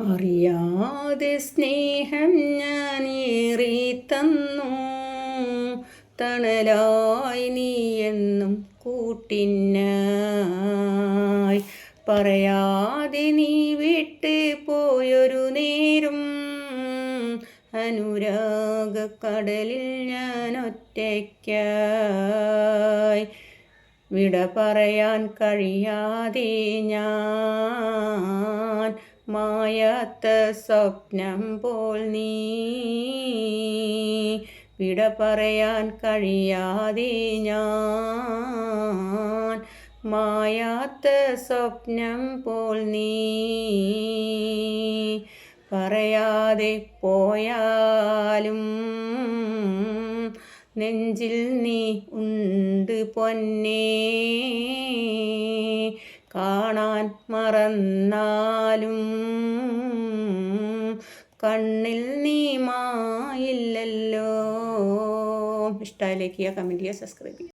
അറിയാതെ സ്നേഹം ഞാനേറെ തന്നു, തണലായി നീ എന്നും കൂട്ടിനായി. പറയാതെ നീ വിട്ട് പോയൊരു നേരം, അനുരാഗക്കടലിൽ ഞാൻ ഒറ്റയ്ക്കായി. വിട പറയാൻ കഴിയാതെ ഞാൻ, മായാത്ത സ്വപ്നം പോൽ നീ. വിട പറയാൻ കഴിയാതെ ഞാൻ, മായാത്ത സ്വപ്നം പോൽ നീ. പറയാതെ പോയാലും നെഞ്ചിൽ നീ ഉണ്ട് പൊന്നേ, കാണാൻ മറന്നാലും കണ്ണിൽ നീ മായില്ലല്ലോ. ഇഷ്ടമായി ലൈക്ക് ചെയ്യുക, കമൻറ്റ് ചെയ്യുക, സബ്സ്ക്രൈബ് ചെയ്യുക.